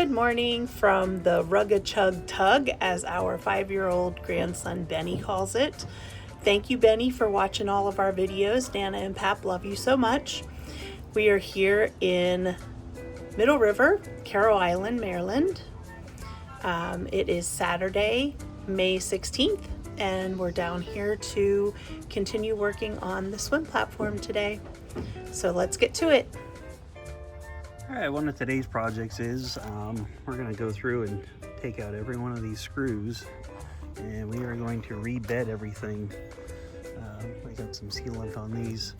Good morning from the Rugga Chug Tug, as our 5-year-old grandson Benny calls it. Thank you, Benny, for watching all of our videos. Nana and Pap love you so much. We are here in Middle River, Carroll Island, Maryland. It is Saturday, May 16th, and we're down here to continue working on the swim platform today. So let's get to it. All right, one of today's projects is we're going to go through and take out every one of these screws, and we are going to rebed everything. I got some sealant on these,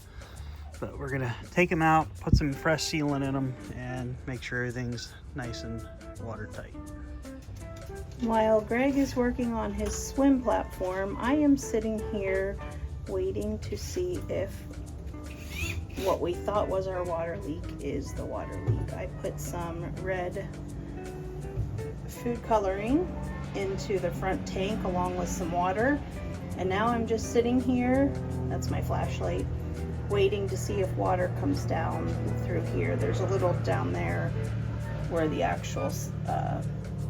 but we're going to take them out, put some fresh sealant in them, and make sure everything's nice and watertight. While Greg is working on his swim platform, I am sitting here waiting to see if what we thought was our water leak is the water leak. I put some red food coloring into the front tank along with some water, and now I'm just sitting here, that's my flashlight, waiting to see if water comes down through here. There's a little down there where the actual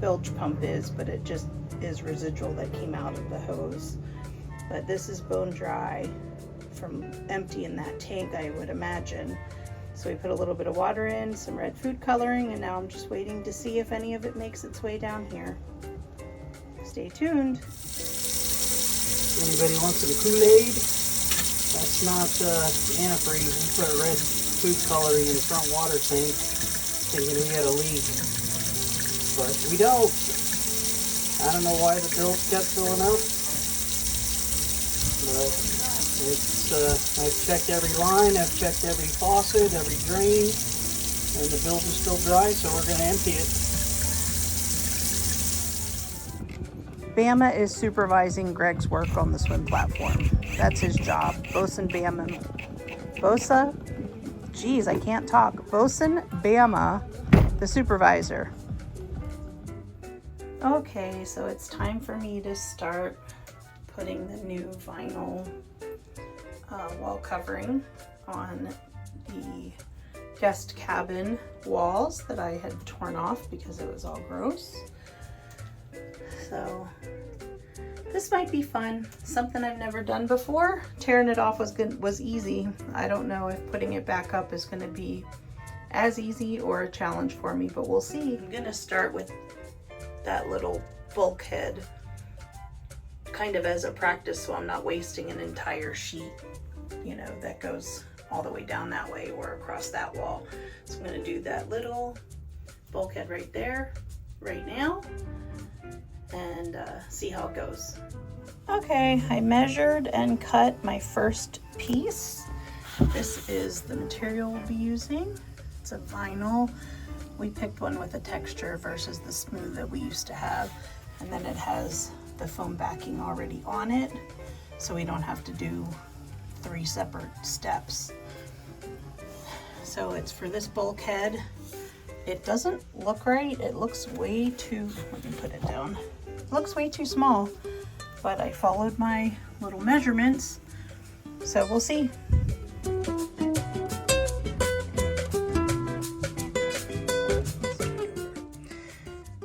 bilge pump is, but it just is residual that came out of the hose. But this is bone dry from emptying that tank, I would imagine. So we put a little bit of water in, some red food coloring, and now I'm just waiting to see if any of it makes its way down here. Stay tuned. Anybody wants some Kool-Aid? That's not antifreeze. We put red food coloring in the front water tank thinking we had a leak, but we don't. I don't know why the bilge kept filling up, but I've checked every line, I've checked every faucet, every drain, and the bilge is still dry, so we're going to empty it. Bama is supervising Greg's work on the swim platform. That's his job. Bosun Bama. Bosa? Geez, I can't talk. Bosun Bama, the supervisor. Okay, so it's time for me to start putting the new vinyl wall covering on the guest cabin walls that I had torn off because it was all gross. So this might be fun, something I've never done before. Tearing it off was easy. I don't know if putting it back up is going to be as easy or a challenge for me, but we'll see. I'm going to start with that little bulkhead kind of as a practice, so I'm not wasting an entire sheet, you know, that goes all the way down that way or across that wall. So I'm going to do that little bulkhead right there right now and see how it goes. Okay, I measured and cut my first piece. This is the material we'll be using. It's a vinyl. We picked one with a texture versus the smooth that we used to have, and then it has the foam backing already on it, so we don't have to do 3 separate steps. So it's for this bulkhead. It doesn't look right. It looks way too, let me put it down. It looks way too small, but I followed my little measurements, so we'll see.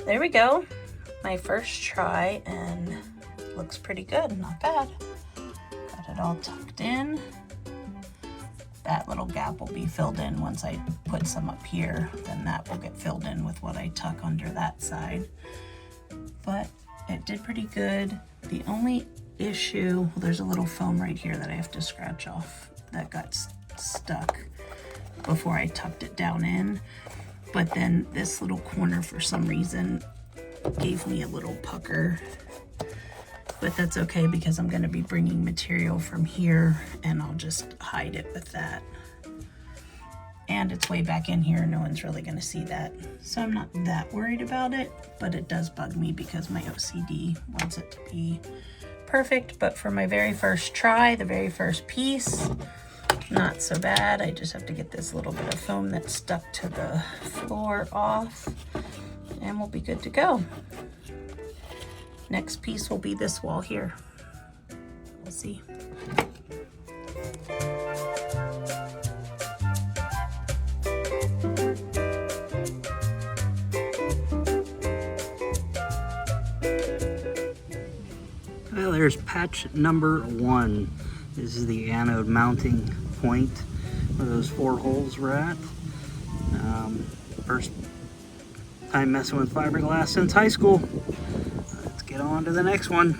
There we go. My first try, and it looks pretty good, not bad. Got it all tucked in. That little gap will be filled in once I put some up here, then that will get filled in with what I tuck under that side. But it did pretty good. The only issue, well, there's a little foam right here that I have to scratch off that got stuck before I tucked it down in. But then this little corner, for some reason, gave me a little pucker. But that's okay because I'm going to be bringing material from here and I'll just hide it with that. And it's way back in here, no one's really going to see that. So I'm not that worried about it, but it does bug me because my OCD wants it to be perfect. But for my very first try, the very first piece, not so bad. I just have to get this little bit of foam that's stuck to the floor off, and we'll be good to go. Next piece will be this wall here. We'll see. there's patch number 1. This is the anode mounting point where those 4 holes were at. First time messing with fiberglass since high school. Let's get on to the next one.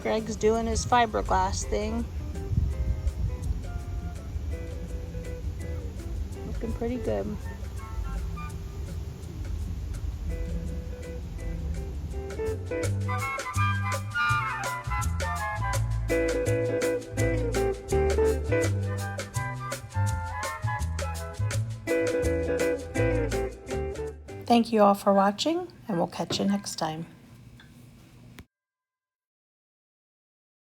Greg's doing his fiberglass thing. Looking pretty good. Thank you all for watching, and we'll catch you next time.